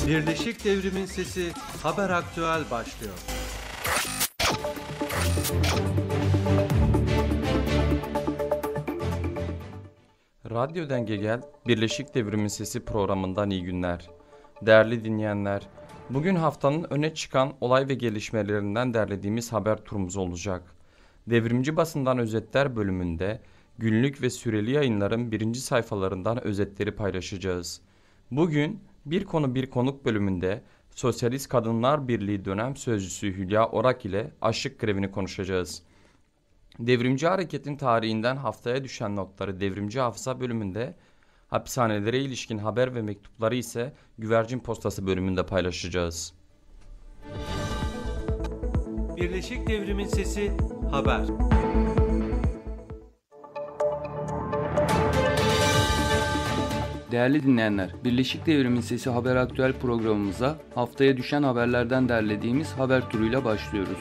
Birleşik Devrim'in Sesi Haber Aktüel başlıyor. Radyo Dengegel, Birleşik Devrim'in Sesi programından iyi günler. Değerli dinleyenler, bugün haftanın öne çıkan olay ve gelişmelerinden derlediğimiz haber turumuz olacak. Devrimci Basından Özetler bölümünde günlük ve süreli yayınların birinci sayfalarından özetleri paylaşacağız. Bugün Bir Konu Bir Konuk bölümünde Sosyalist Kadınlar Birliği dönem sözcüsü Hülya Orak ile açlık grevini konuşacağız. Devrimci hareketin tarihinden haftaya düşen notları Devrimci Hafıza bölümünde, hapishanelere ilişkin haber ve mektupları ise Güvercin Postası bölümünde paylaşacağız. Birleşik Devrim'in Sesi Haber. Değerli dinleyenler, Birleşik Devrim'in Sesi Haber Aktüel programımıza haftaya düşen haberlerden derlediğimiz haber turuyla başlıyoruz.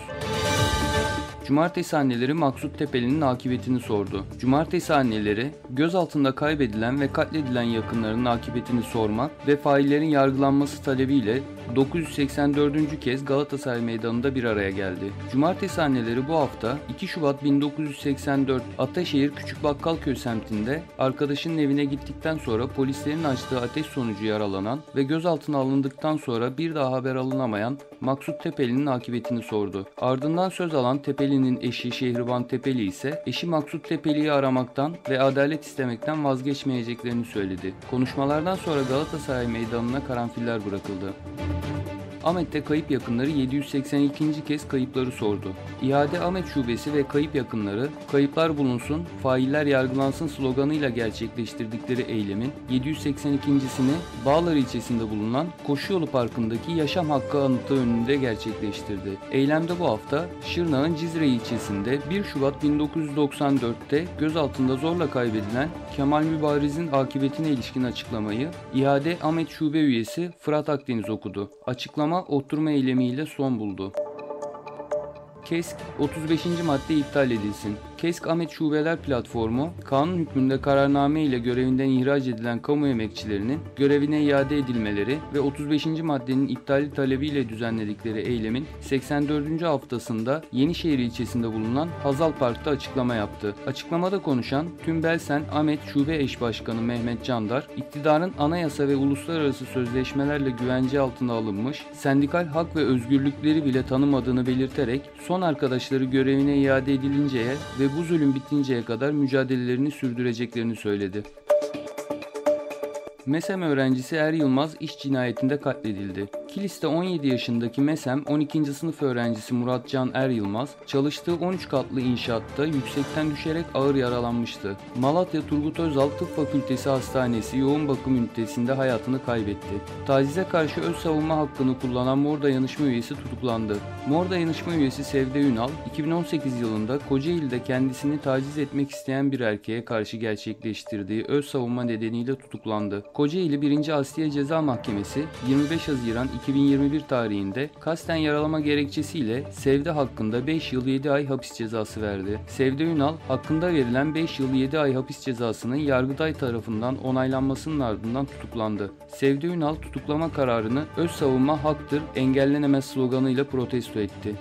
Cumartesi anneleri Maksut Tepeli'nin akıbetini sordu. Cumartesi anneleri, gözaltında kaybedilen ve katledilen yakınlarının akıbetini sormak ve faillerin yargılanması talebiyle 984. kez Galatasaray Meydanı'nda bir araya geldi. Cumartesi anneleri bu hafta 2 Şubat 1984 Ataşehir Küçükbakkalköy semtinde arkadaşının evine gittikten sonra polislerin açtığı ateş sonucu yaralanan ve gözaltına alındıktan sonra bir daha haber alınamayan Maksut Tepeli'nin akıbetini sordu. Ardından söz alan Tepeli'nin eşi Şehriban Tepeli ise eşi Maksut Tepeli'yi aramaktan ve adalet istemekten vazgeçmeyeceklerini söyledi. Konuşmalardan sonra Galatasaray Meydanı'na karanfiller bırakıldı. Ahmet'te kayıp yakınları 782. kez kayıpları sordu. İade Ahmet Şubesi ve kayıp yakınları, kayıplar bulunsun, failler yargılansın sloganıyla gerçekleştirdikleri eylemin 782.sini Bağlar ilçesinde bulunan Koşuyolu Parkı'ndaki Yaşam Hakkı Anıtı önünde gerçekleştirdi. Eylemde bu hafta Şırnak'ın Cizre ilçesinde 1 Şubat 1994'te gözaltında zorla kaybedilen Kemal Mübariz'in akıbetine ilişkin açıklamayı İade Ahmet Şube üyesi Fırat Akdeniz okudu. Açıklama oturma eylemiyle son buldu. KESK 35. madde iptal edilsin. KESK Ahmet Şubeler Platformu, kanun hükmünde kararname ile görevinden ihraç edilen kamu emekçilerinin görevine iade edilmeleri ve 35. maddenin iptali talebiyle düzenledikleri eylemin 84. haftasında Yenişehir ilçesinde bulunan Hazal Park'ta açıklama yaptı. Açıklamada konuşan Tümbelsen Ahmet Şube Eş Başkanı Mehmet Candar, iktidarın anayasa ve uluslararası sözleşmelerle güvence altına alınmış, sendikal hak ve özgürlükleri bile tanımadığını belirterek son arkadaşları görevine iade edilinceye ve bu zulüm bitinceye kadar mücadelelerini sürdüreceklerini söyledi. MESEM öğrencisi Er Yılmaz iş cinayetinde katledildi. Kilis'te 17 yaşındaki MESEM 12. sınıf öğrencisi Muratcan Er Yılmaz, çalıştığı 13 katlı inşaatta yüksekten düşerek ağır yaralanmıştı. Malatya Turgut Özal Tıp Fakültesi Hastanesi yoğun bakım ünitesinde hayatını kaybetti. Tacize karşı öz savunma hakkını kullanan Mor Dayanışma üyesi tutuklandı. Mor Dayanışma üyesi Sevde Ünal, 2018 yılında Kocaeli'de kendisini taciz etmek isteyen bir erkeğe karşı gerçekleştirdiği öz savunma nedeniyle tutuklandı. Kocaeli 1. Asliye Ceza Mahkemesi 25 Haziran 2021 tarihinde kasten yaralama gerekçesiyle Sevde hakkında 5 yıl 7 ay hapis cezası verdi. Sevde Ünal hakkında verilen 5 yıl 7 ay hapis cezasının Yargıtay tarafından onaylanmasının ardından tutuklandı. Sevde Ünal tutuklama kararını öz savunma haktır, engellenemez sloganıyla protesto etti.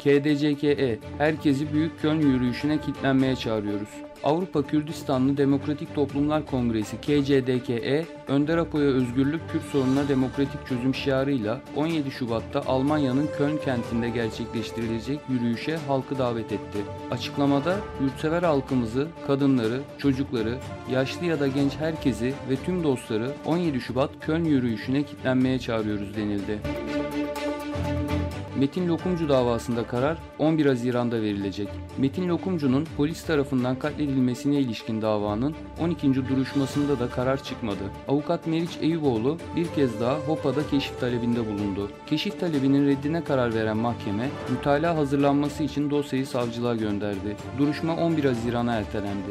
KDCKE, herkesi Büyük Köln yürüyüşüne kilitlenmeye çağırıyoruz. Avrupa Kürdistanlı Demokratik Toplumlar Kongresi KCDKE, Önder Apo'ya özgürlük, Kürt sorununa demokratik çözüm şiarıyla 17 Şubat'ta Almanya'nın Köln kentinde gerçekleştirilecek yürüyüşe halkı davet etti. Açıklamada yurtsever halkımızı, kadınları, çocukları, yaşlı ya da genç herkesi ve tüm dostları 17 Şubat Köln yürüyüşüne kilitlenmeye çağırıyoruz denildi. Metin Lokumcu davasında karar 11 Haziran'da verilecek. Metin Lokumcu'nun polis tarafından katledilmesine ilişkin davanın 12. duruşmasında da karar çıkmadı. Avukat Meriç Eyüboğlu bir kez daha HOPA'da keşif talebinde bulundu. Keşif talebinin reddine karar veren mahkeme, mütalaa hazırlanması için dosyayı savcılığa gönderdi. Duruşma 11 Haziran'a ertelendi.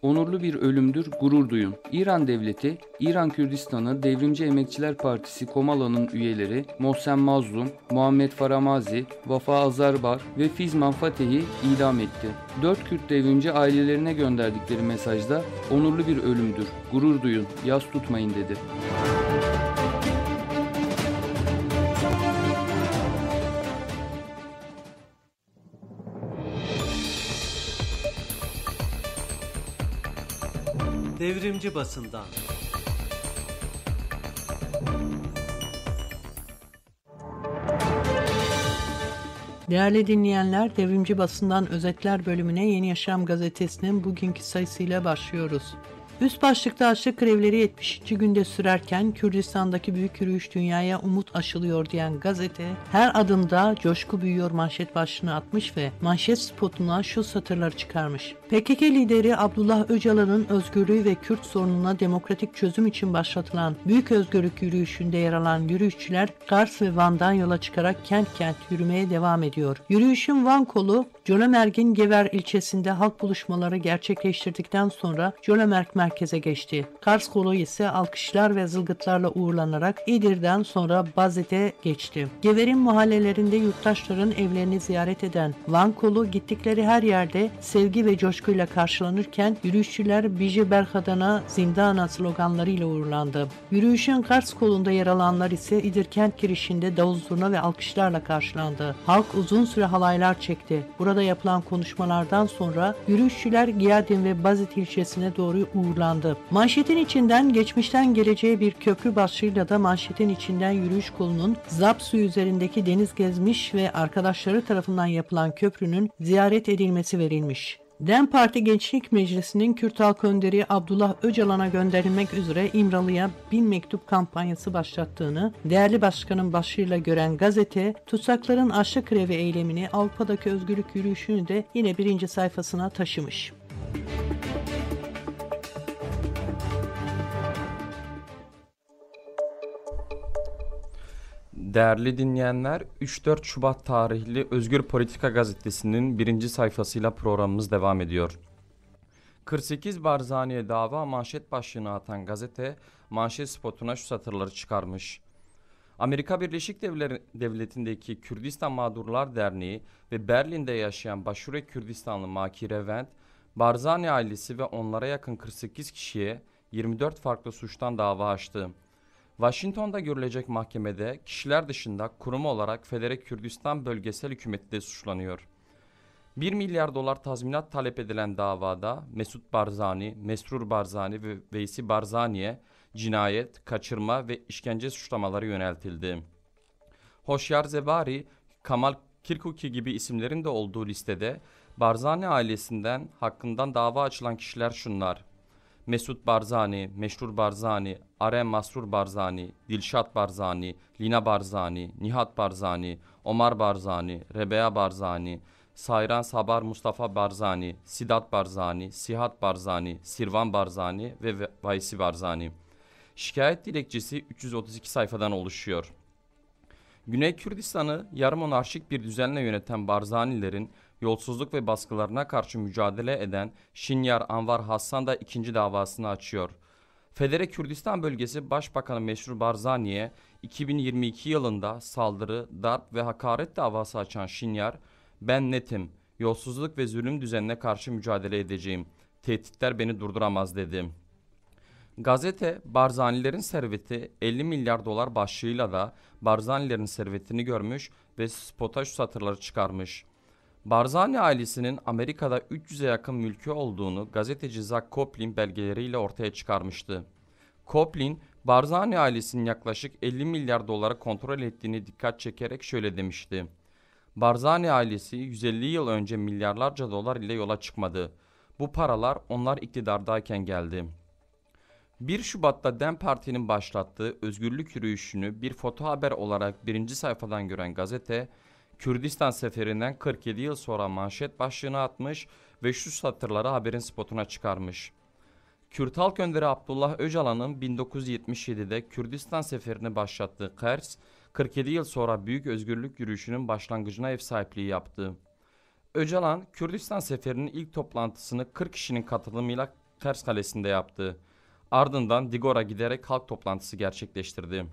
onurlu bir ölümdür, gurur duyun. İran devleti, İran Kürdistan'ı Devrimci Emekçiler Partisi Komala'nın üyeleri Mohsen Mazlum, Muhammed Faramazi, Vafa Azarbar ve Fizman Fateh'i idam etti. 4 Kürt devrimci ailelerine gönderdikleri mesajda onurlu bir ölümdür, gurur duyun, yas tutmayın dedi. Devrimci basından. Değerli dinleyenler, Devrimci Basından Özetler bölümüne Yeni Yaşam gazetesinin bugünkü sayısıyla başlıyoruz. Üst başlıkta açlık grevleri 70. günde sürerken Kürdistan'daki büyük yürüyüş dünyaya umut aşılıyor diyen gazete her adımda coşku büyüyor manşet başlığını atmış ve manşet spotuna şu satırları çıkarmış. PKK lideri Abdullah Öcalan'ın özgürlüğü ve Kürt sorununa demokratik çözüm için başlatılan Büyük Özgürlük yürüyüşünde yer alan yürüyüşçüler Kars ve Van'dan yola çıkarak kent kent yürümeye devam ediyor. Yürüyüşün Van kolu Cölemerg'in Gever ilçesinde halk buluşmaları gerçekleştirdikten sonra Cölemerg merkeze geçti. Kars kolu ise alkışlar ve zılgıtlarla uğurlanarak İdir'den sonra Bazit'e geçti. Gever'in mahallelerinde yurttaşların evlerini ziyaret eden Van kolu gittikleri her yerde sevgi ve coşkuyla karşılanırken yürüyüşçüler Biji Berhadan'a Zindana sloganlarıyla uğurlandı. Yürüyüşün Kars kolunda yer alanlar ise İdir kent girişinde davul zurna ve alkışlarla karşılandı. Halk uzun süre halaylar çekti. Burada yapılan konuşmalardan sonra yürüyüşçüler Giyadin ve Bazit ilçesine doğru uğurlandı. Manşetin içinden geçmişten geleceğe bir köprü başlığıyla da manşetin içinden yürüyüş kolunun Zap suyu üzerindeki deniz gezmiş ve arkadaşları tarafından yapılan köprünün ziyaret edilmesi verilmiş. DEM Parti Gençlik Meclisi'nin Kürt halk önderi Abdullah Öcalan'a gönderilmek üzere İmralı'ya 1000 mektup kampanyası başlattığını değerli başkanın başlığıyla gören gazete, tutsakların açlık grevi eylemini, Avrupa'daki özgürlük yürüyüşünü de yine birinci sayfasına taşımış. Değerli dinleyenler, 3-4 Şubat tarihli Özgür Politika gazetesinin birinci sayfasıyla programımız devam ediyor. 48 Barzani'ye dava manşet başlığını atan gazete manşet spotuna şu satırları çıkarmış. Amerika Birleşik Devletleri'ndeki Kürdistan Mağdurlar Derneği ve Berlin'de yaşayan Başure Kürdistanlı Makire Vent, Barzani ailesi ve onlara yakın 48 kişiye 24 farklı suçtan dava açtı. Washington'da görülecek mahkemede kişiler dışında kurum olarak Federe Kürdistan Bölgesel Hükümeti de suçlanıyor. 1 milyar dolar tazminat talep edilen davada Mesut Barzani, Mesrur Barzani ve Veysi Barzani'ye cinayet, kaçırma ve işkence suçlamaları yöneltildi. Hoşyar Zebari, Kamal Kirkuki gibi isimlerin de olduğu listede Barzani ailesinden hakkından dava açılan kişiler şunlar: Mesut Barzani, Meşrur Barzani, Arem Masrur Barzani, Dilşat Barzani, Lina Barzani, Nihat Barzani, Omar Barzani, Rebeya Barzani, Sayran Sabar Mustafa Barzani, Sidat Barzani, Sihat Barzani, Sirvan Barzani ve Vaysi Barzani. Şikayet dilekçesi 332 sayfadan oluşuyor. Güney Kürdistan'ı yarı monarşik bir düzenle yöneten Barzanilerin yolsuzluk ve baskılarına karşı mücadele eden Şinyar Anvar Hassan da ikinci davasını açıyor. Federe Kürdistan Bölgesi Başbakanı Meşrur Barzani'ye 2022 yılında saldırı, darp ve hakaret davası açan Şinyar, "Ben netim, yolsuzluk ve zulüm düzenine karşı mücadele edeceğim. Tehditler beni durduramaz" dedi. Gazete, Barzanilerin serveti 50 milyar dolar başlığıyla da Barzanilerin servetini görmüş ve spota şu satırları çıkarmış. Barzani ailesinin Amerika'da 300'e yakın mülkü olduğunu gazeteci Zach Coplin belgeleriyle ortaya çıkarmıştı. Coplin, Barzani ailesinin yaklaşık 50 milyar doları kontrol ettiğini dikkat çekerek şöyle demişti: Barzani ailesi 150 yıl önce milyarlarca dolar ile yola çıkmadı. Bu paralar onlar iktidardayken geldi. 1 Şubat'ta DEM Parti'nin başlattığı özgürlük yürüyüşünü bir foto haber olarak birinci sayfadan gören gazete, Kürdistan seferinden 47 yıl sonra manşet başlığını atmış ve şu satırları haberin spotuna çıkarmış. Kürt halk önderi Abdullah Öcalan'ın 1977'de Kürdistan seferini başlattığı Kars, 47 yıl sonra büyük özgürlük yürüyüşünün başlangıcına ev sahipliği yaptı. Öcalan, Kürdistan seferinin ilk toplantısını 40 kişinin katılımıyla Kers Kalesi'nde yaptı. Ardından Digor'a giderek halk toplantısı gerçekleştirdi.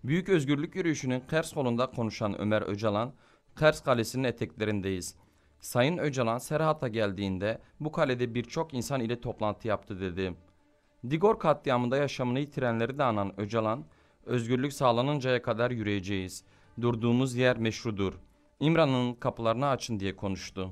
Büyük Özgürlük Yürüyüşü'nün Kers kolunda konuşan Ömer Öcalan, Kers Kalesi'nin eteklerindeyiz. Sayın Öcalan Serhat'a geldiğinde bu kalede birçok insan ile toplantı yaptı dedi. Digor katliamında yaşamını yitirenleri de anan Öcalan, özgürlük sağlanıncaya kadar yürüyeceğiz. Durduğumuz yer meşrudur. İmran'ın kapılarını açın diye konuştu.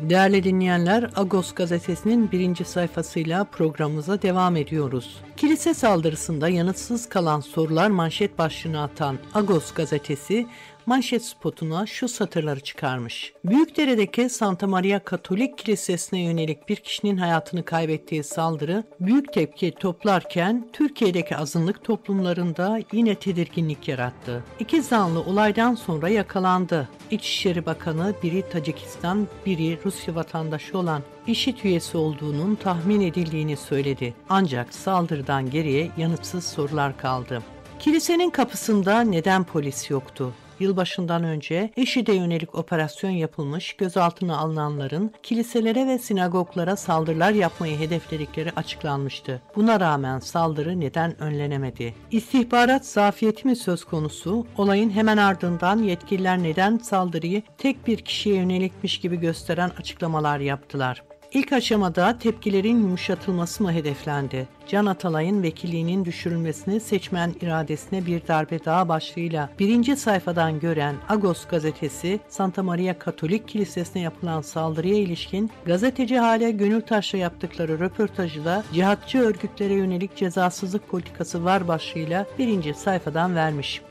Değerli dinleyenler, Agos gazetesinin 1. sayfasıyla programımıza devam ediyoruz. Kilise saldırısında yanıtsız kalan sorular manşet başlığını atan Agos gazetesi, manşet spotuna şu satırları çıkarmış. Büyükdere'deki Santa Maria Katolik Kilisesi'ne yönelik bir kişinin hayatını kaybettiği saldırı büyük tepki toplarken Türkiye'deki azınlık toplumlarında yine tedirginlik yarattı. 2 zanlı olaydan sonra yakalandı. İçişleri Bakanı biri Tacikistan, biri Rusya vatandaşı olan IŞİD üyesi olduğunun tahmin edildiğini söyledi. Ancak saldırıdan geriye yanıtsız sorular kaldı. Kilisenin kapısında neden polis yoktu? Yılbaşından önce IŞİD'e yönelik operasyon yapılmış, gözaltına alınanların kiliselere ve sinagoglara saldırılar yapmayı hedefledikleri açıklanmıştı. Buna rağmen saldırı neden önlenemedi? İstihbarat zafiyeti mi söz konusu? Olayın hemen ardından yetkililer neden saldırıyı tek bir kişiye yönelikmiş gibi gösteren açıklamalar yaptılar? İlk aşamada tepkilerin yumuşatılması mı hedeflendi? Can Atalay'ın vekilliğinin düşürülmesini seçmen iradesine bir darbe daha başlığıyla 1. sayfadan gören Agos gazetesi, Santa Maria Katolik Kilisesi'ne yapılan saldırıya ilişkin gazeteci Hale Gönültaş'la yaptıkları röportajı da cihatçı örgütlere yönelik cezasızlık politikası var başlığıyla 1. sayfadan vermiş.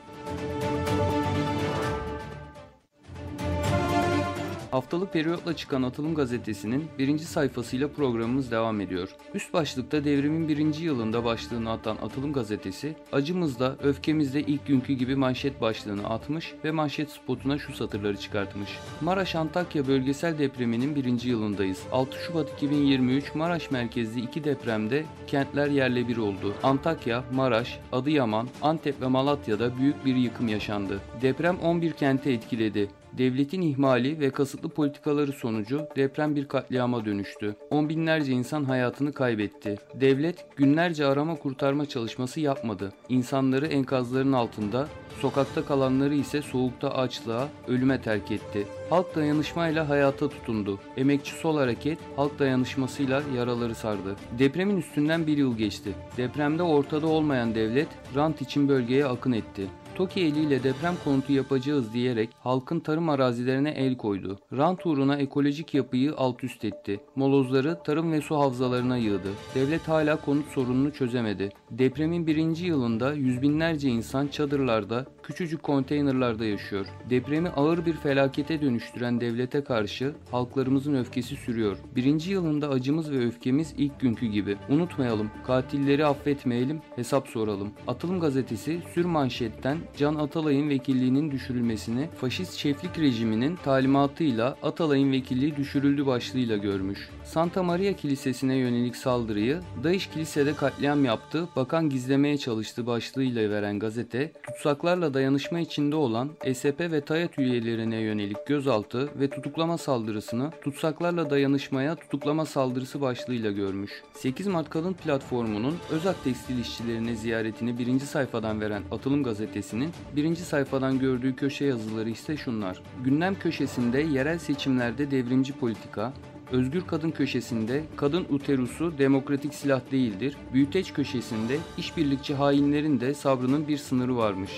Haftalık periyotla çıkan Atılım Gazetesi'nin 1. sayfasıyla programımız devam ediyor. Üst başlıkta devrimin 1. yılında başlığını atan Atılım Gazetesi, acımızda, öfkemizde ilk günkü gibi manşet başlığını atmış ve manşet spotuna şu satırları çıkartmış. Maraş-Antakya bölgesel depreminin 1. yılındayız. 6 Şubat 2023 Maraş merkezli 2 depremde kentler yerle bir oldu. Antakya, Maraş, Adıyaman, Antep ve Malatya'da büyük bir yıkım yaşandı. Deprem 11 kenti etkiledi. Devletin ihmali ve kasıtlı politikaları sonucu deprem bir katliama dönüştü. On binlerce insan hayatını kaybetti. Devlet günlerce arama kurtarma çalışması yapmadı. İnsanları enkazların altında, sokakta kalanları ise soğukta açlığa, ölüme terk etti. Halk dayanışmayla hayata tutundu. Emekçi Sol Hareket halk dayanışmasıyla yaraları sardı. Depremin üstünden 1 yıl geçti. Depremde ortada olmayan devlet rant için bölgeye akın etti. TOKİ eliyle deprem konutu yapacağız diyerek halkın tarım arazilerine el koydu. Rant uğruna ekolojik yapıyı alt üst etti. Molozları tarım ve su havzalarına yığdı. Devlet hala konut sorununu çözemedi. Depremin 1. yılında yüz binlerce insan çadırlarda, küçücük konteynerlarda yaşıyor. Depremi ağır bir felakete dönüştüren devlete karşı halklarımızın öfkesi sürüyor. 1. yılında acımız ve öfkemiz ilk günkü gibi. Unutmayalım, katilleri affetmeyelim, hesap soralım. Atılım Gazetesi sürmanşetten Can Atalay'ın vekilliğinin düşürülmesini faşist şeflik rejiminin talimatıyla Atalay'ın vekilliği düşürüldü başlığıyla görmüş. Santa Maria Kilisesi'ne yönelik saldırıyı DAEŞ kilisede katliam yaptı, bakan gizlemeye çalıştı başlığıyla veren gazete, tutsaklarla dayanışma içinde olan SP ve TAYAT üyelerine yönelik gözaltı ve tutuklama saldırısını tutsaklarla dayanışmaya tutuklama saldırısı başlığıyla görmüş. 8 Mart Kadın Platformu'nun Özak Tekstil işçilerine ziyaretini 1. sayfadan veren Atılım Gazetesi'nin 1. sayfadan gördüğü köşe yazıları ise şunlar. Gündem köşesinde yerel seçimlerde devrimci politika, Özgür Kadın köşesinde kadın uterusu demokratik silah değildir, büyüteç köşesinde işbirlikçi hainlerin de sabrının bir sınırı varmış.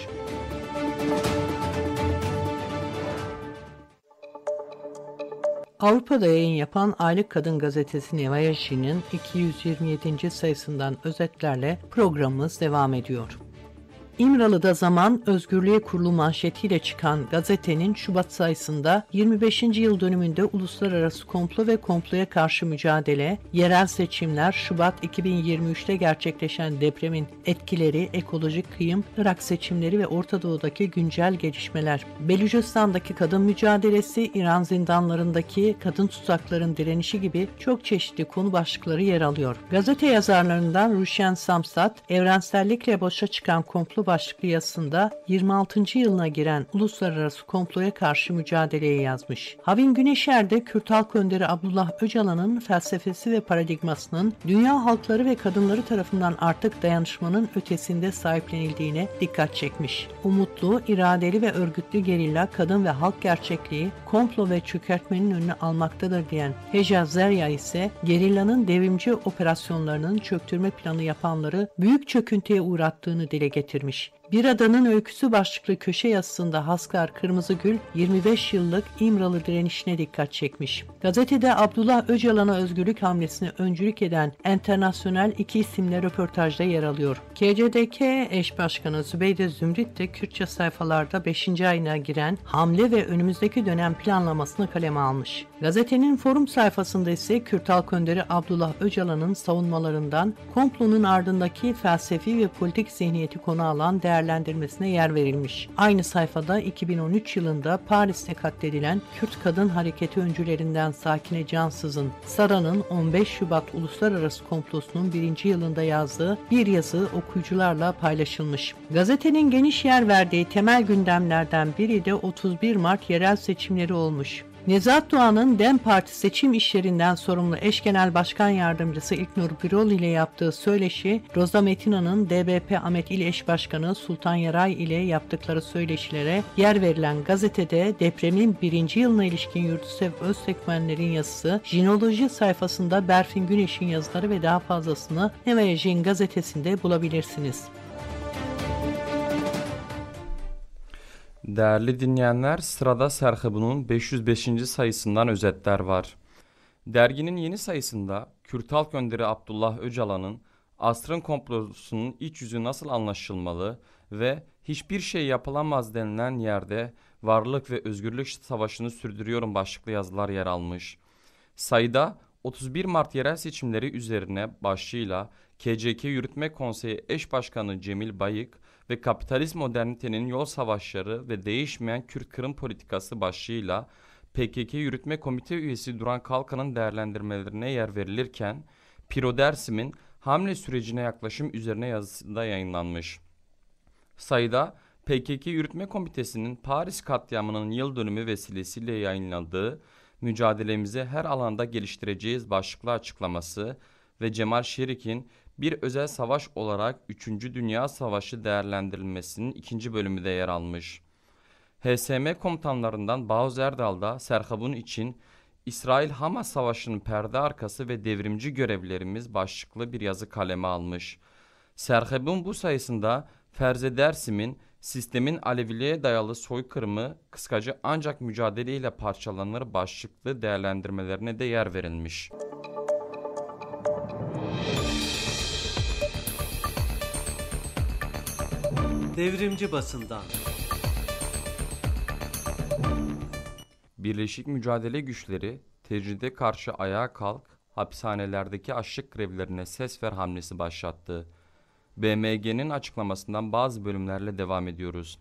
Avrupa'da yayın yapan Aylık Kadın Gazetesi Nevayaşi'nin 227. sayısından özetlerle programımız devam ediyor. İmralı'da Zaman Özgürlüğe Kurulu manşetiyle çıkan gazetenin Şubat sayısında 25. yıl dönümünde uluslararası komplo ve komploya karşı mücadele, yerel seçimler, Şubat 2023'te gerçekleşen depremin etkileri, ekolojik kıyım, Irak seçimleri ve Orta Doğu'daki güncel gelişmeler, Belucistan'daki kadın mücadelesi, İran zindanlarındaki kadın tutsakların direnişi gibi çok çeşitli konu başlıkları yer alıyor. Gazete yazarlarından Ruşen Samsat, evrensellikle boşa çıkan komplo komplo başlıklı yazısında 26. yılına giren uluslararası komploya karşı mücadeleye yazmış. Havin Güneşer de Kürt halk önderi Abdullah Öcalan'ın felsefesi ve paradigmasının dünya halkları ve kadınları tarafından artık dayanışmanın ötesinde sahiplenildiğine dikkat çekmiş. Umutlu, iradeli ve örgütlü gerilla, kadın ve halk gerçekliği komplo ve çökertmenin önünü almaktadır diyen Hejaz Zerya ise gerillanın devrimci operasyonlarının çöktürme planı yapanları büyük çöküntüye uğrattığını dile getirmiş. Bir Adanın Öyküsü başlıklı köşe yazısında Haskar Kırmızıgül 25 yıllık İmralı direnişine dikkat çekmiş. Gazetede Abdullah Öcalan'a özgürlük hamlesine öncülük eden Enternasyonel 2 isimli röportajda yer alıyor. KCDK eş başkanı Zübeyde Zümrit de Kürtçe sayfalarda 5. ayına giren hamle ve önümüzdeki dönem planlamasını kaleme almış. Gazetenin forum sayfasında ise Kürt halk önderi Abdullah Öcalan'ın savunmalarından komplonun ardındaki felsefi ve politik zihniyeti konu alan değerlendirmesine yer verilmiş. Aynı sayfada 2013 yılında Paris'te katledilen Kürt Kadın Hareketi öncülerinden Sakine Cansız'ın Sara'nın 15 Şubat Uluslararası Komplosu'nun 1. yılında yazdığı bir yazı okuyucularla paylaşılmış. Gazetenin geniş yer verdiği temel gündemlerden biri de 31 Mart yerel seçimleri olmuş. Nezahat Doğan'ın DEM Parti seçim işlerinden sorumlu eş genel başkan yardımcısı İlknur Birol ile yaptığı söyleşi, Roza Metina'nın DBP Ahmet İl Eş Başkanı Sultan Yaray ile yaptıkları söyleşilere yer verilen gazetede depremin 1. yılına ilişkin Yurtsev Öztekmenler'in yazısı, Jinoloji sayfasında Berfin Güneş'in yazıları ve daha fazlasını Nevajin gazetesinde bulabilirsiniz. Değerli dinleyenler, sırada Serhibun'un 505. sayısından özetler var. Derginin yeni sayısında Kürt halk önderi Abdullah Öcalan'ın asrın komplosunun iç yüzü nasıl anlaşılmalı ve hiçbir şey yapılamaz denilen yerde varlık ve özgürlük savaşını sürdürüyorum başlıklı yazılar yer almış. Sayıda 31 Mart yerel seçimleri üzerine başlığıyla KCK Yürütme Konseyi Eş Başkanı Cemil Bayık ve Kapitalist Modernitenin Yol Savaşları ve Değişmeyen Kürt-Kırım Politikası başlığıyla PKK Yürütme Komite üyesi Duran Kalkan'ın değerlendirmelerine yer verilirken, Piro Dersim'in hamle sürecine yaklaşım üzerine yazısında yayınlanmış. Sayıda PKK Yürütme Komitesi'nin Paris katliamının yıl dönümü vesilesiyle yayınladığı mücadelemizi her alanda geliştireceğiz başlıklı açıklaması ve Cemal Şerik'in bir özel savaş olarak 3. Dünya Savaşı değerlendirilmesinin 2. bölümü de yer almış. HSM komutanlarından Bağız Erdal da Serhibun için İsrail-Hamas Savaşı'nın perde arkası ve devrimci görevlerimiz başlıklı bir yazı kaleme almış. Serhibun bu sayısında Ferze Dersim'in sistemin Aleviliğe dayalı soykırımı kısaca ancak mücadeleyle parçalanır başlıklı değerlendirmelerine de yer verilmiş. Devrimci basından. Birleşik Mücadele Güçleri tecride karşı ayağa kalk, hapishanelerdeki açlık grevlerine ses ver hamlesi başlattı. BMG'nin açıklamasından bazı bölümlerle devam ediyoruz.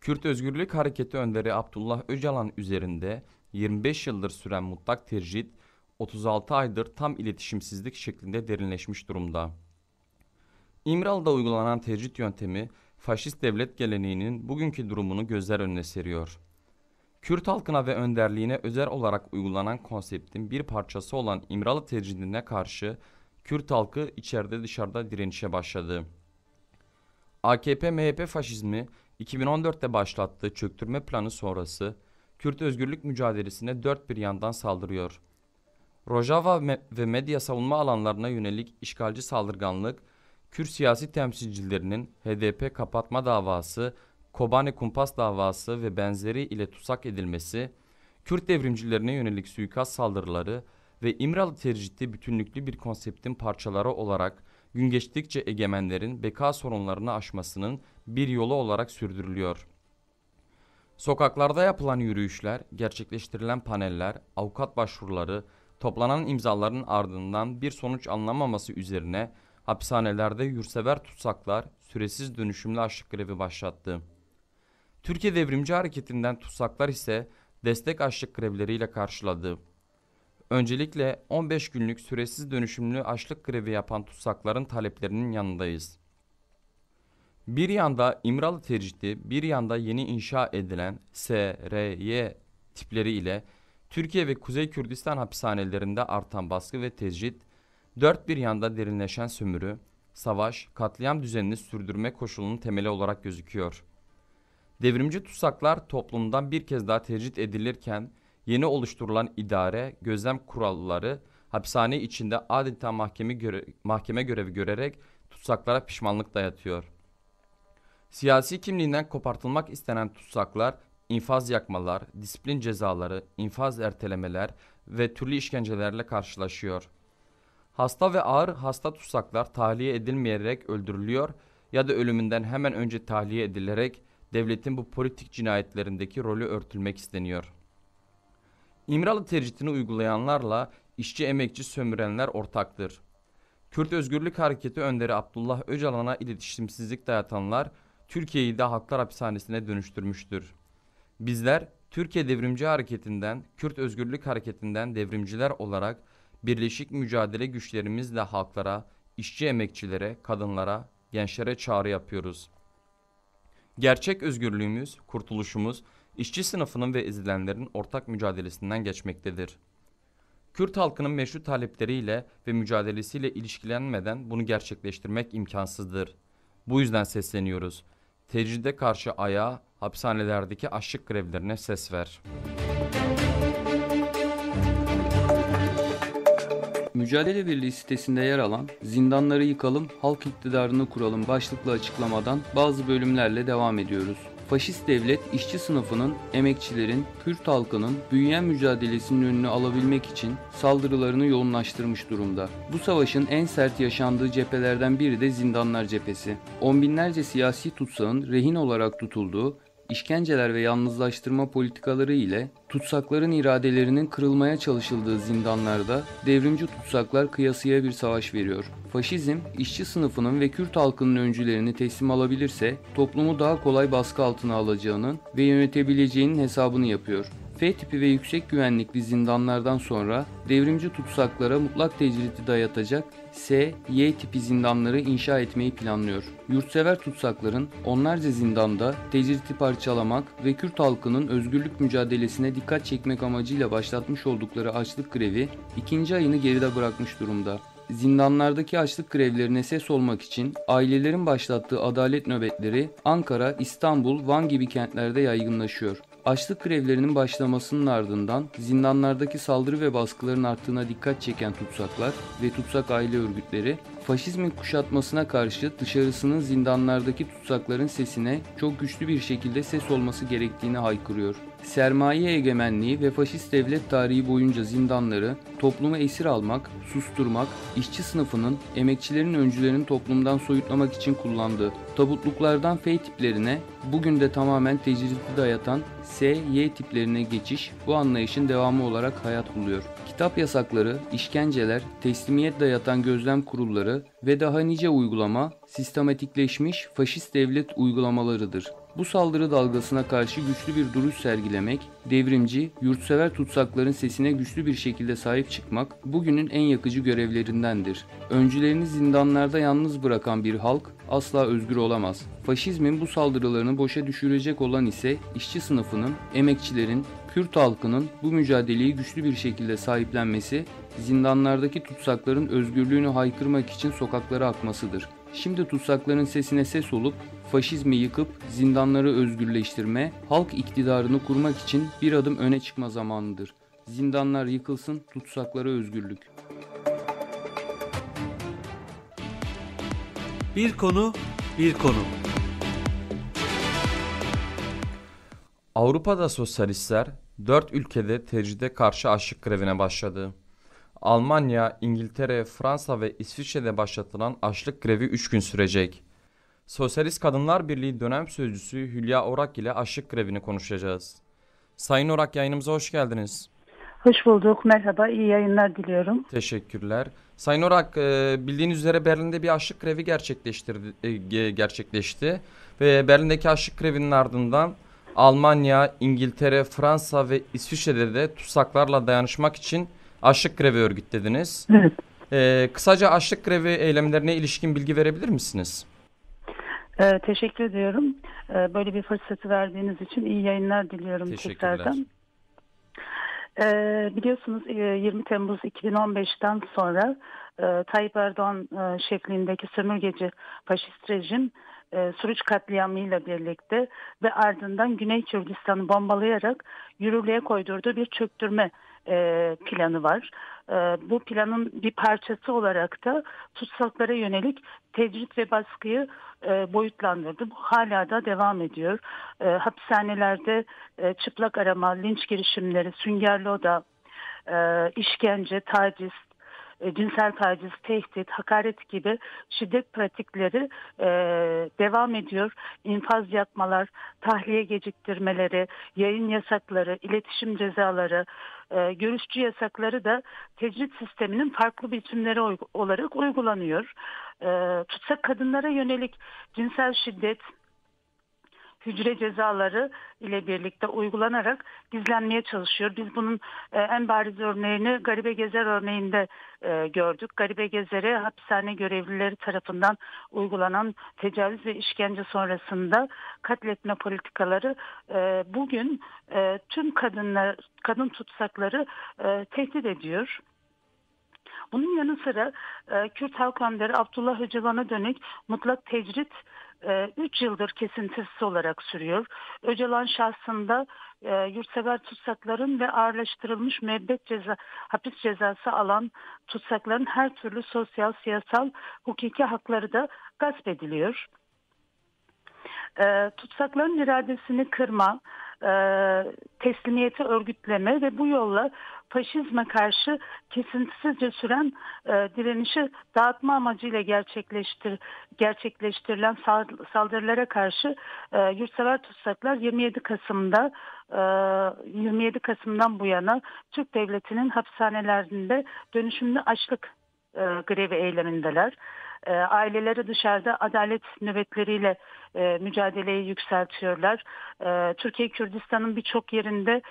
Kürt Özgürlük Hareketi önderi Abdullah Öcalan üzerinde 25 yıldır süren mutlak tecrit 36 aydır tam iletişimsizlik şeklinde derinleşmiş durumda. İmralı'da uygulanan tecrit yöntemi faşist devlet geleneğinin bugünkü durumunu gözler önüne seriyor. Kürt halkına ve önderliğine özel olarak uygulanan konseptin bir parçası olan İmralı tecridine karşı Kürt halkı içeride dışarıda direnişe başladı. AKP-MHP faşizmi 2014'te başlattığı çöktürme planı sonrası Kürt özgürlük mücadelesine dört bir yandan saldırıyor. Rojava ve medya savunma alanlarına yönelik işgalci saldırganlık, Kürt siyasi temsilcilerinin HDP kapatma davası, Kobane kumpas davası ve benzeri ile tutsak edilmesi, Kürt devrimcilerine yönelik suikast saldırıları ve İmralı tercihte bütünlüklü bir konseptin parçaları olarak gün geçtikçe egemenlerin beka sorunlarını aşmasının bir yolu olarak sürdürülüyor. Sokaklarda yapılan yürüyüşler, gerçekleştirilen paneller, avukat başvuruları, toplanan imzaların ardından bir sonuç alınamaması üzerine hapishanelerde yurtsever tutsaklar süresiz dönüşümlü açlık grevi başlattı. Türkiye Devrimci Hareketi'nden tutsaklar ise destek açlık grevleriyle karşıladı. Öncelikle 15 günlük süresiz dönüşümlü açlık grevi yapan tutsakların taleplerinin yanındayız. Bir yanda İmralı tecridi, bir yanda yeni inşa edilen S, R, Y tipleri ile Türkiye ve Kuzey Kürdistan hapishanelerinde artan baskı ve tecrit, dört bir yanda derinleşen sömürü, savaş, katliam düzenini sürdürme koşulunun temeli olarak gözüküyor. Devrimci tutsaklar toplumdan bir kez daha tecrit edilirken, yeni oluşturulan idare, gözlem kuralları, hapishane içinde adeta mahkeme görevi görerek tutsaklara pişmanlık dayatıyor. Siyasi kimliğinden kopartılmak istenen tutsaklar, infaz yakmalar, disiplin cezaları, infaz ertelemeler ve türlü işkencelerle karşılaşıyor. Hasta ve ağır hasta tutsaklar tahliye edilmeyerek öldürülüyor ya da ölümünden hemen önce tahliye edilerek devletin bu politik cinayetlerindeki rolü örtülmek isteniyor. İmralı tecritini uygulayanlarla işçi emekçi sömürenler ortaktır. Kürt Özgürlük Hareketi önderi Abdullah Öcalan'a iletişimsizlik dayatanlar Türkiye'yi de Halklar Hapishanesi'ne dönüştürmüştür. Bizler Türkiye Devrimci Hareketi'nden, Kürt Özgürlük Hareketi'nden devrimciler olarak birleşik mücadele güçlerimizle halklara, işçi emekçilere, kadınlara, gençlere çağrı yapıyoruz. Gerçek özgürlüğümüz, kurtuluşumuz, işçi sınıfının ve ezilenlerin ortak mücadelesinden geçmektedir. Kürt halkının meşru talepleriyle ve mücadelesiyle ilişkilenmeden bunu gerçekleştirmek imkansızdır. Bu yüzden sesleniyoruz. Tecride karşı ayağa, hapishanelerdeki açlık grevlerine ses ver. Mücadele Birliği sitesinde yer alan "Zindanları yıkalım, halk iktidarını kuralım" başlıklı açıklamadan bazı bölümlerle devam ediyoruz. Faşist devlet, işçi sınıfının, emekçilerin, Kürt halkının büyüyen mücadelesinin önünü alabilmek için saldırılarını yoğunlaştırmış durumda. Bu savaşın en sert yaşandığı cephelerden biri de zindanlar cephesi. On binlerce siyasi tutsağın rehin olarak tutulduğu, işkenceler ve yalnızlaştırma politikaları ile tutsakların iradelerinin kırılmaya çalışıldığı zindanlarda devrimci tutsaklar kıyasıya bir savaş veriyor. Faşizm, işçi sınıfının ve Kürt halkının öncülerini teslim alabilirse toplumu daha kolay baskı altına alacağının ve yönetebileceğinin hesabını yapıyor. F tipi ve yüksek güvenlikli zindanlardan sonra devrimci tutsaklara mutlak tecridi dayatacak S, Y tipi zindanları inşa etmeyi planlıyor. Yurtsever tutsakların onlarca zindanda tecridi parçalamak ve Kürt halkının özgürlük mücadelesine dikkat çekmek amacıyla başlatmış oldukları açlık grevi 2. ayını geride bırakmış durumda. Zindanlardaki açlık grevlerine ses olmak için ailelerin başlattığı adalet nöbetleri Ankara, İstanbul, Van gibi kentlerde yaygınlaşıyor. Açlık grevlerinin başlamasının ardından zindanlardaki saldırı ve baskıların arttığına dikkat çeken tutsaklar ve tutsak aile örgütleri, faşizmin kuşatmasına karşı dışarısının zindanlardaki tutsakların sesine çok güçlü bir şekilde ses olması gerektiğini haykırıyor. Sermaye egemenliği ve faşist devlet tarihi boyunca zindanları toplumu esir almak, susturmak, işçi sınıfının, emekçilerin öncülerini toplumdan soyutlamak için kullandığı tabutluklardan F tiplerine, bugün de tamamen tecridi dayatan S, Y tiplerine geçiş bu anlayışın devamı olarak hayat buluyor. Kitap yasakları, işkenceler, teslimiyet dayatan gözlem kurulları ve daha nice uygulama sistematikleşmiş faşist devlet uygulamalarıdır. Bu saldırı dalgasına karşı güçlü bir duruş sergilemek, devrimci, yurtsever tutsakların sesine güçlü bir şekilde sahip çıkmak bugünün en yakıcı görevlerindendir. Öncülerini zindanlarda yalnız bırakan bir halk asla özgür olamaz. Faşizmin bu saldırılarını boşa düşürecek olan ise işçi sınıfının, emekçilerin, Kürt halkının bu mücadeleyi güçlü bir şekilde sahiplenmesi, zindanlardaki tutsakların özgürlüğünü haykırmak için sokaklara akmasıdır. Şimdi tutsakların sesine ses olup faşizmi yıkıp zindanları özgürleştirme, halk iktidarını kurmak için bir adım öne çıkma zamanıdır. Zindanlar yıkılsın, tutsaklara özgürlük. Bir konu, bir konu. Avrupa'da sosyalistler 4 ülkede tecride karşı açlık grevine başladı. Almanya, İngiltere, Fransa ve İsviçre'de başlatılan açlık grevi 3 gün sürecek. Sosyalist Kadınlar Birliği dönem sözcüsü Hülya Orak ile açlık grevini konuşacağız. Sayın Orak, yayınımıza hoş geldiniz. Hoş bulduk. Merhaba. İyi yayınlar diliyorum. Teşekkürler. Sayın Orak, bildiğiniz üzere Berlin'de bir açlık grevi gerçekleşti. Ve Berlin'deki açlık grevinin ardından Almanya, İngiltere, Fransa ve İsviçre'de de tutsaklarla dayanışmak için açlık grevi örgütlediniz. Evet. Kısaca açlık grevi eylemlerine ilişkin bilgi verebilir misiniz? Teşekkür ediyorum. Böyle bir fırsatı verdiğiniz için iyi yayınlar diliyorum Teşekkürler. tekrardan. Biliyorsunuz 20 Temmuz 2015'ten sonra Tayyip Erdoğan şeklindeki sömürgeci faşist rejim Suruç katliamıyla birlikte ve ardından Güney Kürdistan'ı bombalayarak yürürlüğe koydurduğu bir çöktürme planı var. Bu planın bir parçası olarak da tutsaklara yönelik tecrit ve baskıyı boyutlandırdı. Bu hala da devam ediyor. Hapishanelerde çıplak arama, linç girişimleri, süngerli oda, işkence, taciz, cinsel taciz, tehdit, hakaret gibi şiddet pratikleri devam ediyor. İnfaz yapmalar, tahliye geciktirmeleri, yayın yasakları, iletişim cezaları, görüşçü yasakları da tecrit sisteminin farklı biçimleri olarak uygulanıyor. Tutsak kadınlara yönelik cinsel şiddet, hücre cezaları ile birlikte uygulanarak gizlenmeye çalışıyor. Biz bunun en bariz örneğini Garibe Gezer örneğinde gördük. Garibe Gezer'e hapishane görevlileri tarafından uygulanan tecavüz ve işkence sonrasında katletme politikaları bugün tüm kadın tutsakları tehdit ediyor. Bunun yanı sıra Kürt Halk Önderi Abdullah Öcalan'a dönük mutlak tecrit 3 yıldır kesintisiz olarak sürüyor. Öcalan şahsında yurtsever tutsakların ve ağırlaştırılmış müebbet hapis cezası alan tutsakların her türlü sosyal, siyasal, hukuki hakları da gasp ediliyor. Tutsakların iradesini kırma, teslimiyeti örgütleme ve bu yolla faşizme karşı kesintisizce süren direnişi dağıtma amacıyla gerçekleştirilen saldırılara karşı yurtsever tutsaklar 27 Kasım'dan bu yana Türk Devleti'nin hapishanelerinde dönüşümlü açlık grevi eylemindeler. Aileleri dışarıda adalet nöbetleriyle mücadeleyi yükseltiyorlar. Türkiye Kürdistan'ın birçok yerinde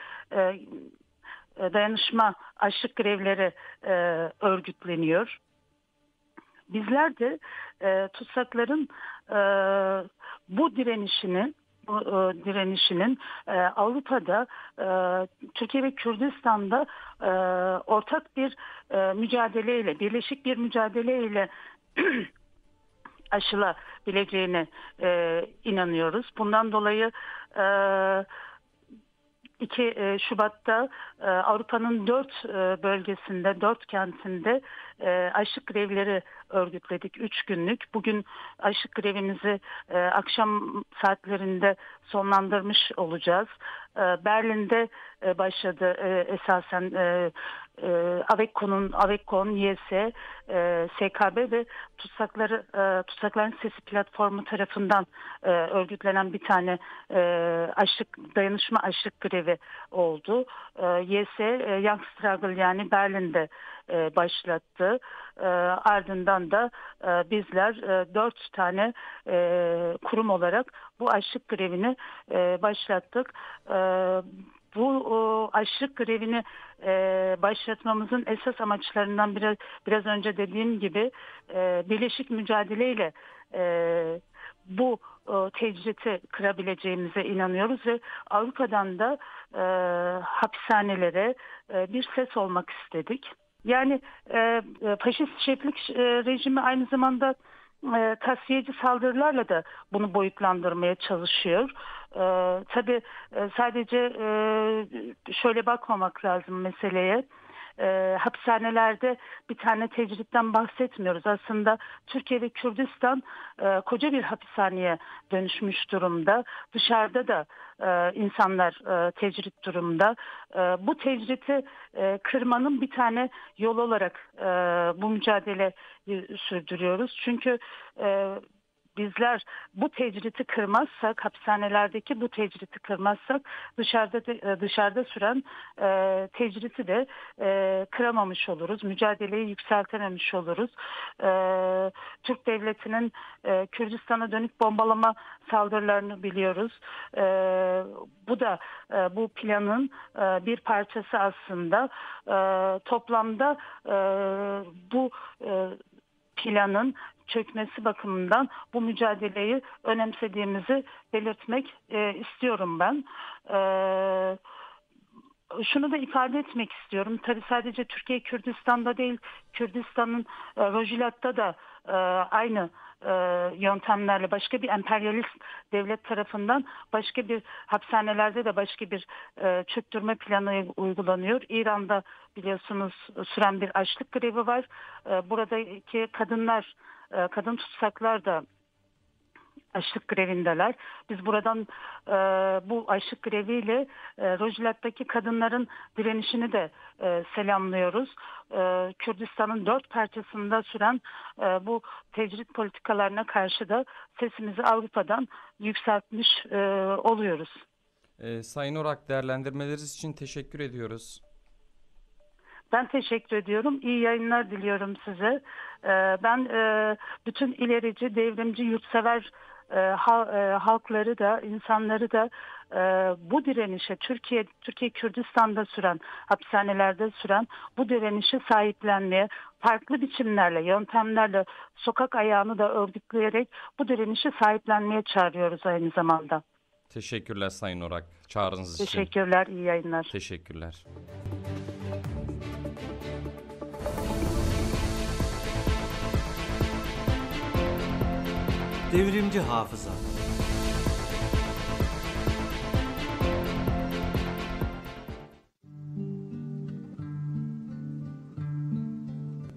dayanışma, açlık grevleri örgütleniyor. Bizler de tutsakların bu direnişinin Avrupa'da, Türkiye ve Kürdistan'da ortak bir mücadeleyle, birleşik bir mücadeleyle aşılabileceğine inanıyoruz. Bundan dolayı 2 Şubat'ta Avrupa'nın 4 bölgesinde, 4 kentinde açlık grevleri örgütledik 3 günlük. Bugün açlık grevimizi akşam saatlerinde sonlandırmış olacağız. Berlin'de başladı esasen Avekko'nun YS, SKB ve Tutsakların Sesi platformu tarafından örgütlenen bir tane dayanışma açlık grevi oldu. YS Young Struggle yani Berlin'de başlattı. Ardından da bizler 4 tane kurum olarak bu açlık grevini başlattık. Bu açlık grevini başlatmamızın esas amaçlarından biraz önce dediğim gibi birleşik mücadeleyle bu tecriti kırabileceğimize inanıyoruz ve Avrupa'dan da hapishanelere bir ses olmak istedik. Yani faşist şeflik rejimi aynı zamanda tasfiyeci saldırılarla da bunu boyutlandırmaya çalışıyor. Tabii sadece şöyle bakmamak lazım meseleye. Hapishanelerde bir tane tecritten bahsetmiyoruz. Aslında Türkiye ve Kürdistan koca bir hapishaneye dönüşmüş durumda. Dışarıda da insanlar tecrit durumda. Bu tecriti kırmanın bir tane yol olarak bu mücadele sürdürüyoruz. Çünkü bizler bu tecriti kırmazsak, hapishanelerdeki bu tecriti kırmazsak dışarıda süren tecriti de kıramamış oluruz. Mücadeleyi yükseltememiş oluruz. Türk Devleti'nin Kürdistan'a dönük bombalama saldırılarını biliyoruz. Bu da bu planın bir parçası aslında. Toplamda bu planın çökmesi bakımından bu mücadeleyi önemsediğimizi belirtmek istiyorum ben. Şunu da ifade etmek istiyorum. Tabii sadece Türkiye Kürdistan'da değil, Kürdistan'ın Rojilat'ta da aynı yöntemlerle başka bir emperyalist devlet tarafından başka bir hapishanelerde de başka bir çöktürme planı uygulanıyor. İran'da biliyorsunuz süren bir açlık grevi var. Buradaki kadın tutsaklar da açlık grevindeler. Biz buradan bu açlık greviyle Rojilat'taki kadınların direnişini de selamlıyoruz. Kürdistan'ın 4 parçasında süren bu tecrit politikalarına karşı da sesimizi Avrupa'dan yükseltmiş oluyoruz. Sayın Orak, değerlendirmeleriniz için teşekkür ediyoruz. Ben teşekkür ediyorum. İyi yayınlar diliyorum size. Ben bütün ilerici, devrimci, yurtsever halkları da, insanları da bu direnişe, Türkiye Kürdistan'da süren, hapishanelerde süren bu direnişe sahiplenmeye, farklı biçimlerle, yöntemlerle sokak ayağını da örgütleyerek bu direnişe sahiplenmeye çağırıyoruz aynı zamanda. Teşekkürler Sayın Orak, çağrınız için. Teşekkürler, iyi yayınlar. Teşekkürler. Devrimci hafıza.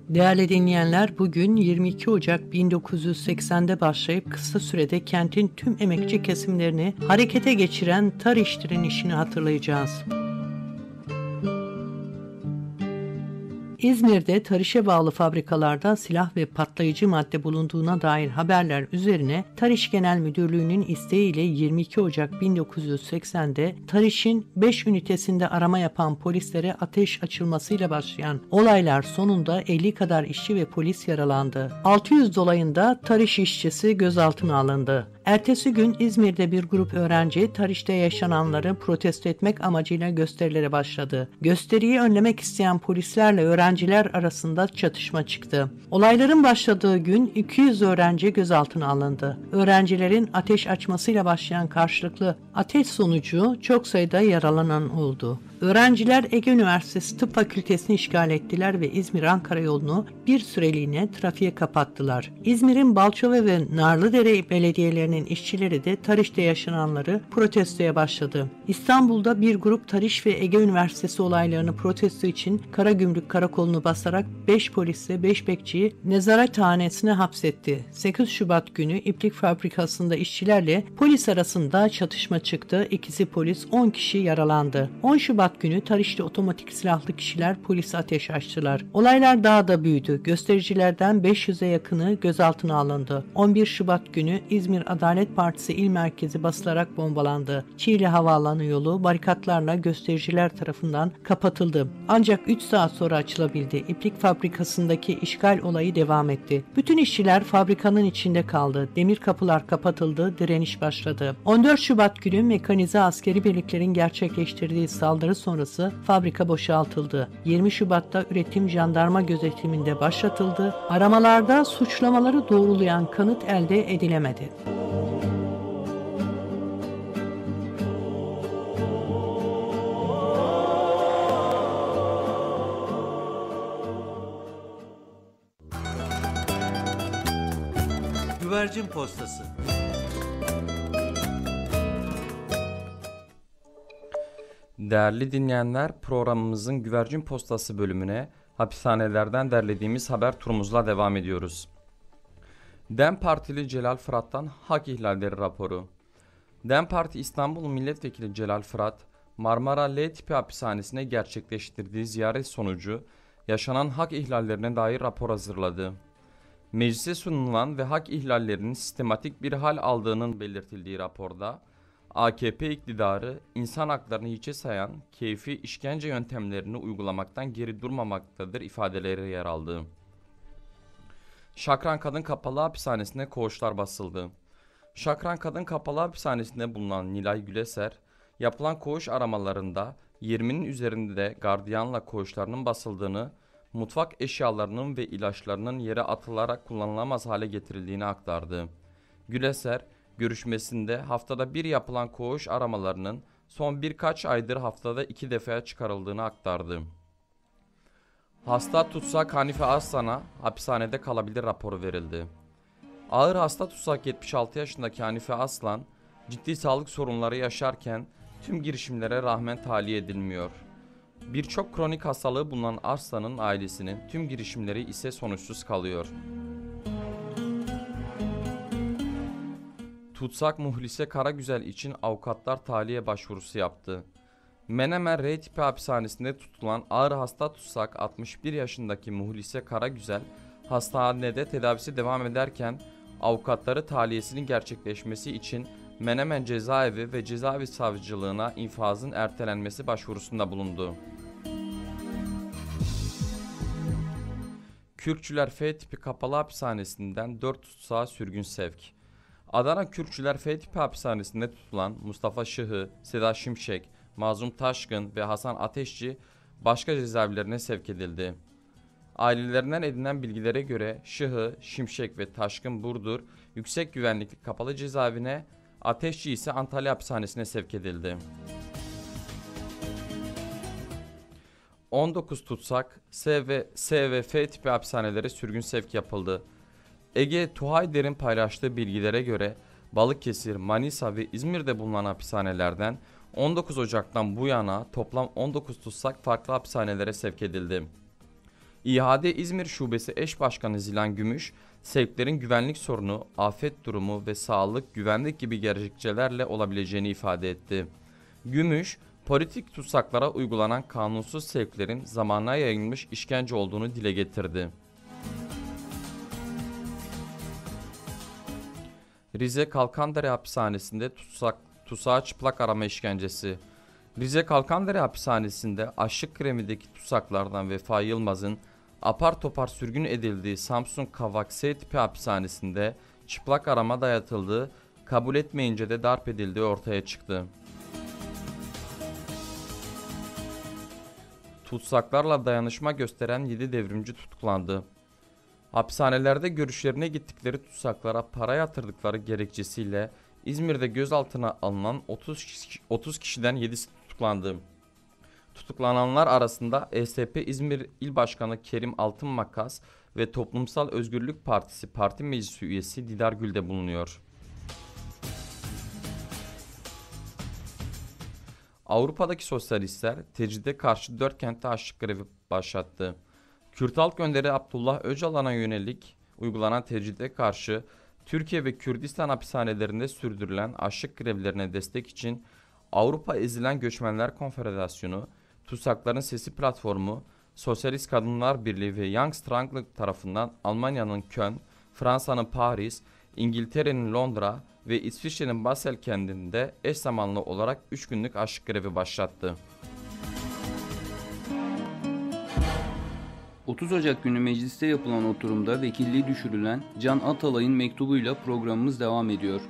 Değerli dinleyenler, bugün 22 Ocak 1980'de başlayıp kısa sürede kentin tüm emekçi kesimlerini harekete geçiren TARİŞ direnişini hatırlayacağız. İzmir'de TARİŞ'e bağlı fabrikalarda silah ve patlayıcı madde bulunduğuna dair haberler üzerine TARİŞ Genel Müdürlüğü'nün isteğiyle 22 Ocak 1980'de TARİŞ'in 5 ünitesinde arama yapan polislere ateş açılmasıyla başlayan olaylar sonunda 50 kadar işçi ve polis yaralandı. 600 dolayında TARİŞ işçisi gözaltına alındı. Ertesi gün İzmir'de bir grup öğrenci TARİŞ'te yaşananları protesto etmek amacıyla gösterilere başladı. Gösteriyi önlemek isteyen polislerle öğrenciler arasında çatışma çıktı. Olayların başladığı gün 200 öğrenci gözaltına alındı. Öğrencilerin ateş açmasıyla başlayan karşılıklı ateş sonucu çok sayıda yaralanan oldu. Öğrenciler Ege Üniversitesi Tıp Fakültesini işgal ettiler ve İzmir-Ankara yolunu bir süreliğine trafiğe kapattılar. İzmir'in Balçova ve Narlıdere belediyelerinin işçileri de TARİŞ'te yaşananları protestoya başladı. İstanbul'da bir grup TARİŞ ve Ege Üniversitesi olaylarını protesto için Karagümrük Karakolu'nu basarak 5 polisle 5 bekçiyi nezarethanesine hapsetti. 8 Şubat günü iplik fabrikasında işçilerle polis arasında çatışma çıktı. İkisi polis, 10 kişi yaralandı. 10 Şubat günü TARİŞ'te otomatik silahlı kişiler polise ateş açtılar. Olaylar daha da büyüdü. Göstericilerden 500'e yakını gözaltına alındı. 11 Şubat günü İzmir Adalet Partisi İl Merkezi basılarak bombalandı. Çiğli Havaalanı yolu barikatlarla göstericiler tarafından kapatıldı. Ancak 3 saat sonra açılabildi. İplik fabrikasındaki işgal olayı devam etti. Bütün işçiler fabrikanın içinde kaldı. Demir kapılar kapatıldı. Direniş başladı. 14 Şubat günü mekanize askeri birliklerin gerçekleştirdiği saldırı sonrası fabrika boşaltıldı. 20 Şubat'ta üretim jandarma gözetiminde başlatıldı. Aramalarda suçlamaları doğrulayan kanıt elde edilemedi. Güvercin postası. Değerli dinleyenler, programımızın Güvercin Postası bölümüne hapishanelerden derlediğimiz haber turumuzla devam ediyoruz. DEM Partili Celal Fırat'tan hak ihlalleri raporu. DEM Parti İstanbul Milletvekili Celal Fırat, Marmara L tipi hapishanesine gerçekleştirdiği ziyaret sonucu yaşanan hak ihlallerine dair rapor hazırladı. Meclise sunulan ve hak ihlallerinin sistematik bir hal aldığının belirtildiği raporda, AKP iktidarı insan haklarını hiçe sayan keyfi işkence yöntemlerini uygulamaktan geri durmamaktadır ifadeleri yer aldı. Şakran Kadın Kapalı Hapishanesi'ne koğuşlar basıldı. Şakran Kadın Kapalı Hapishanesi'nde bulunan Nilay Güleser, yapılan koğuş aramalarında 20'nin üzerinde gardiyanla koğuşlarının basıldığını, mutfak eşyalarının ve ilaçlarının yere atılarak kullanılamaz hale getirildiğini aktardı. Güleser, görüşmesinde haftada bir yapılan koğuş aramalarının son birkaç aydır haftada 2 defaya çıkarıldığını aktardı. Hasta tutsak Hanife Aslan'a hapishanede kalabilir raporu verildi. Ağır hasta tutsak 76 yaşındaki Hanife Aslan, ciddi sağlık sorunları yaşarken tüm girişimlere rağmen tahliye edilmiyor. Birçok kronik hastalığı bulunan Aslan'ın ailesinin tüm girişimleri ise sonuçsuz kalıyor. Tutsak Muhlise Karagüzel için avukatlar tahliye başvurusu yaptı. Menemen R tipi hapishanesinde tutulan ağır hasta tutsak 61 yaşındaki Muhlise Karagüzel hastanede tedavisi devam ederken avukatları tahliyesinin gerçekleşmesi için Menemen Cezaevi ve Cezaevi Savcılığına infazın ertelenmesi başvurusunda bulundu. Kürkçüler F tipi kapalı hapishanesinden 4 tutsağa sürgün sevk. Adana Kürkçüler F tipi hapishanesinde tutulan Mustafa Şıhı, Seda Şimşek, Mazlum Taşkın ve Hasan Ateşçi başka cezaevlerine sevk edildi. Ailelerinden edinilen bilgilere göre Şıhı, Şimşek ve Taşkın Burdur yüksek güvenlikli kapalı cezaevine, Ateşçi ise Antalya hapishanesine sevk edildi. 19 tutsak S ve F tipi hapishanelere sürgün sevk yapıldı. Ege Tuhayder'in paylaştığı bilgilere göre Balıkesir, Manisa ve İzmir'de bulunan hapishanelerden 19 Ocak'tan bu yana toplam 19 tutsak farklı hapishanelere sevk edildi. İHA'de İzmir Şubesi Eş Başkanı Zilan Gümüş, sevklerin güvenlik sorunu, afet durumu ve sağlık, güvenlik gibi gerekçelerle olabileceğini ifade etti. Gümüş, politik tutsaklara uygulanan kanunsuz sevklerin zamana yayılmış işkence olduğunu dile getirdi. Rize Kalkandere Hapishanesi'nde tutsağa çıplak arama işkencesi. Rize Kalkandere Hapishanesi'nde açlık kremideki tutsaklardan Vefa Yılmaz'ın apar topar sürgün edildiği Samsun Kavak S tipi hapishanesinde çıplak arama dayatıldığı, kabul etmeyince de darp edildiği ortaya çıktı. Tutsaklarla dayanışma gösteren 7 devrimci tutuklandı. Hapishanelerde görüşlerine gittikleri tutsaklara para yatırdıkları gerekçesiyle İzmir'de gözaltına alınan 30 kişiden 7'si tutuklandı. Tutuklananlar arasında ESP İzmir İl Başkanı Kerim Altınmakas ve Toplumsal Özgürlük Partisi Parti Meclisi üyesi Didar Gül de bulunuyor. Avrupa'daki sosyalistler tecride karşı 4 kentte açlık grevi başlattı. Kürt halk önderi Abdullah Öcalan'a yönelik uygulanan tecride karşı Türkiye ve Kürdistan hapishanelerinde sürdürülen açlık grevlerine destek için Avrupa Ezilen Göçmenler Konfederasyonu, Tutsakların Sesi Platformu, Sosyalist Kadınlar Birliği ve Young Strangler tarafından Almanya'nın Köln, Fransa'nın Paris, İngiltere'nin Londra ve İsviçre'nin Basel kentinde eş zamanlı olarak 3 günlük açlık grevi başlattı. 30 Ocak günü mecliste yapılan oturumda vekilliği düşürülen Can Atalay'ın mektubuyla programımız devam ediyor.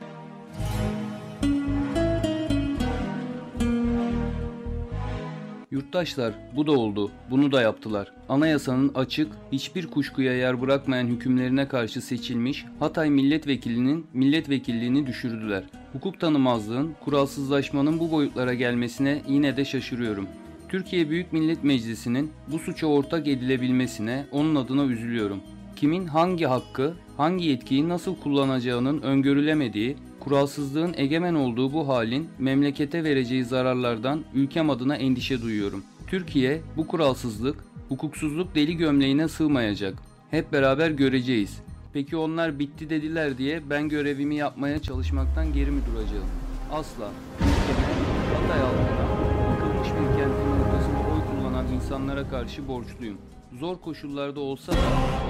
Yurttaşlar, bu da oldu, bunu da yaptılar. Anayasanın açık, hiçbir kuşkuya yer bırakmayan hükümlerine karşı seçilmiş Hatay milletvekilinin milletvekilliğini düşürdüler. Hukuk tanımazlığın, kuralsızlaşmanın bu boyutlara gelmesine yine de şaşırıyorum. Türkiye Büyük Millet Meclisi'nin bu suça ortak edilebilmesine onun adına üzülüyorum. Kimin hangi hakkı, hangi yetkiyi nasıl kullanacağının öngörülemediği, kuralsızlığın egemen olduğu bu halin memlekete vereceği zararlardan ülkem adına endişe duyuyorum. Türkiye bu kuralsızlık, hukuksuzluk deli gömleğine sığmayacak. Hep beraber göreceğiz. Peki onlar bitti dediler diye ben görevimi yapmaya çalışmaktan geri mi duracağım? Asla. Hatay halkına, yıkılmış bir kentin ortasında oy kullanan insanlara karşı borçluyum. Zor koşullarda olsa da,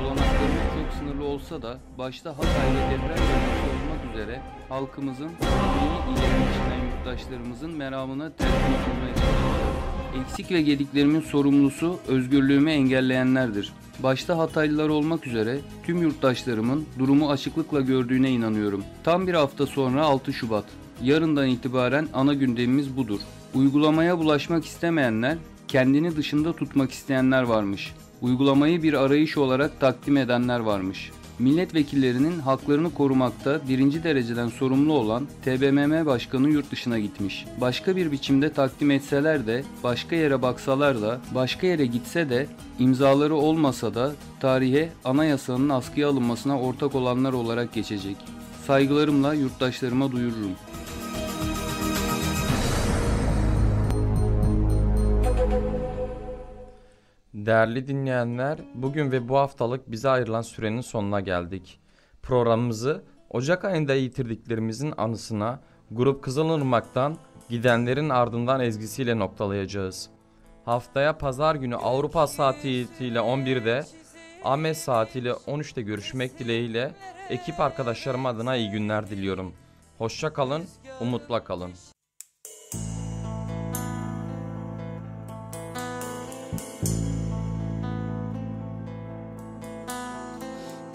olanaklarımız çok sınırlı olsa da, başta Hatay ve deprem bölgesi olmak üzere halkımızın, dini ileri geçinen yurttaşlarımızın meramına tercih edilmeye çalışacağız. Eksik ve gediklerimin sorumlusu özgürlüğümü engelleyenlerdir. Başta Hataylılar olmak üzere tüm yurttaşlarımın durumu açıklıkla gördüğüne inanıyorum. Tam bir hafta sonra 6 Şubat. Yarından itibaren ana gündemimiz budur. Uygulamaya bulaşmak istemeyenler, kendini dışında tutmak isteyenler varmış. Uygulamayı bir arayış olarak takdim edenler varmış. Milletvekillerinin haklarını korumakta birinci dereceden sorumlu olan TBMM Başkanı yurt dışına gitmiş. Başka bir biçimde takdim etseler de, başka yere baksalar da, başka yere gitse de, imzaları olmasa da tarihe anayasanın askıya alınmasına ortak olanlar olarak geçecek. Saygılarımla yurttaşlarıma duyururum. Değerli dinleyenler, bugün ve bu haftalık bize ayrılan sürenin sonuna geldik. Programımızı Ocak ayında yitirdiklerimizin anısına Grup Kızılırmak'tan Gidenlerin Ardından ezgisiyle noktalayacağız. Haftaya pazar günü Avrupa saatiyle 11'de, Ahmet saatiyle 13'te görüşmek dileğiyle ekip arkadaşlarım adına iyi günler diliyorum. Hoşça kalın, umutla kalın.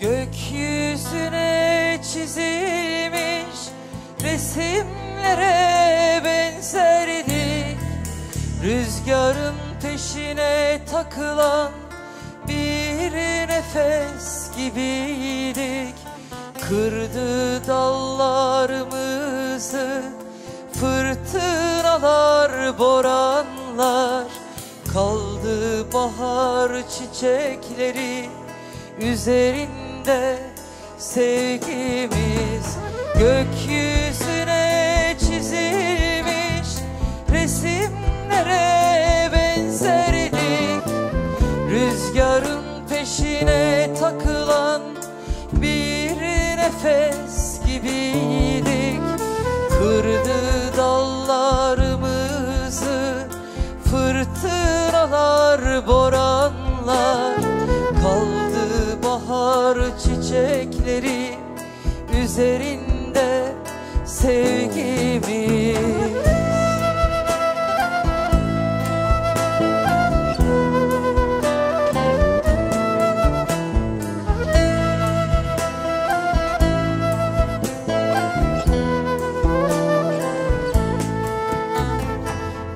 Gökyüzüne çizilmiş resimlere benzerdik. Rüzgarın peşine takılan bir nefes gibiydik. Kırdı dallarımızı fırtınalar, boranlar. Kaldı bahar çiçekleri üzerinde sevgimiz. Gökyüzüne çizilmiş resimlere benzerdik. Rüzgarın peşine takılan bir nefes gibiydik. Kırdı dallarımızı fırtınalar, boranlar. Kaldı bahar çiçekleri üzerinde sevgimiz.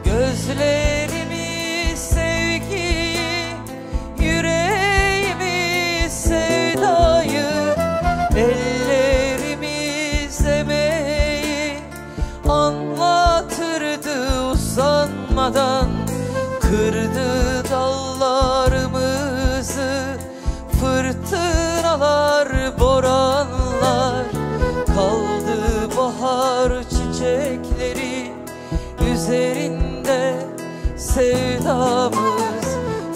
Gözlerimiz sevgiyi, yüreğimiz sevdayı, ellerimiz emeği anlatırdı usanmadan. Kırdı dallarımızı fırtınalar, boranlar. Kaldı bahar çiçekleri üzerinde sevdamız.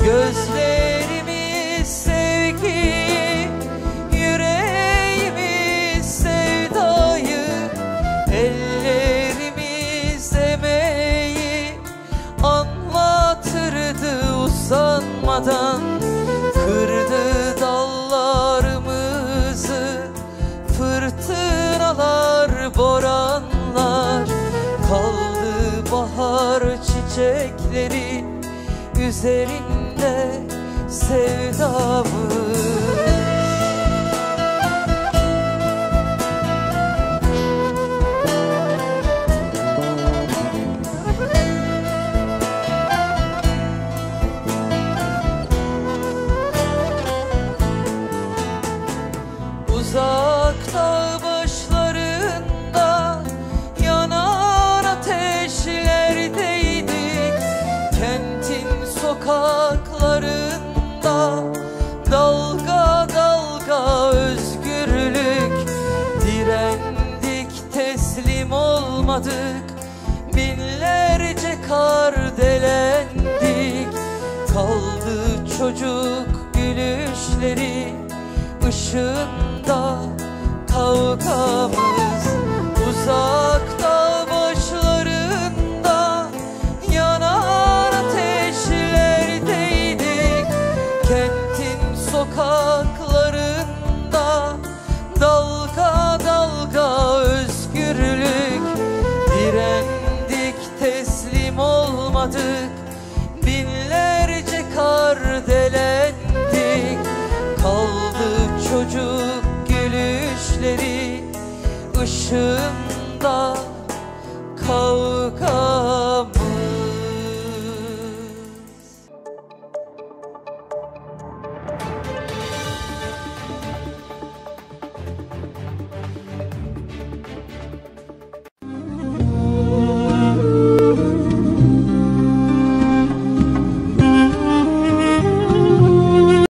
Gözlerimiz sevgi, yüreğimiz sevdayı, ellerimiz emeği anlatırdı usanmadan. Kırdı dallarımızı fırtınalar, boranlar. Kaldı bahar çiçekleri üzerinde sevdamız. Uzak dağ başlarında yanan ateşlerdeydik. Kentin sokaklarında dalga dalga özgürlük. Direndik, teslim olmadık, binlerce kar delendik. Kaldı çocuk gülüşleri ışığında kavgamız. Uzak dağ başlarında yanan ateşlerdeydik. Kentin sokaklarında dalga dalga özgürlük. Direndik, teslim olmadık, binlerce kar delendik. Kaldı çocuk gülüşleri ışığında kavga.